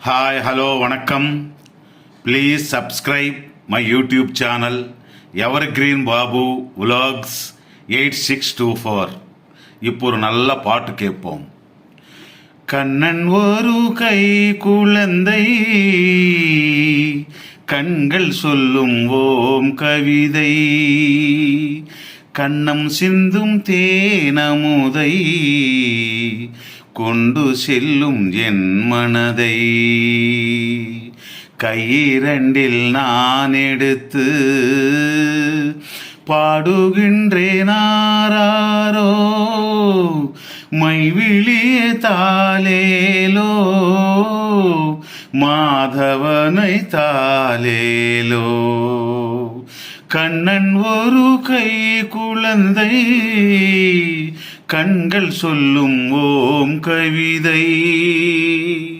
Hi hello வணக்கம். Please subscribe my YouTube channel evergreen Babu vlogs 8624. இப்போ ஒரு நல்ல பாட்டு கேட்போம். கண்ணன் ஒரு கை குழந்தை, கண்கள் சொல்லும் ஓம் கவிதை, கண்ணம் சிந்தும் தேனமுதை கொண்டு செல்லும் என் மனதை, கையிரண்டில் நான் எடுத்து பாடுகின்றேன் ஆராரோ, மைவிழிய தாலேலோ, மாதவனை தாலேலோ. கண்ணன் ஒரு கை குழந்தை, கண்கள் சொல்லும் ஓம் கவிதை.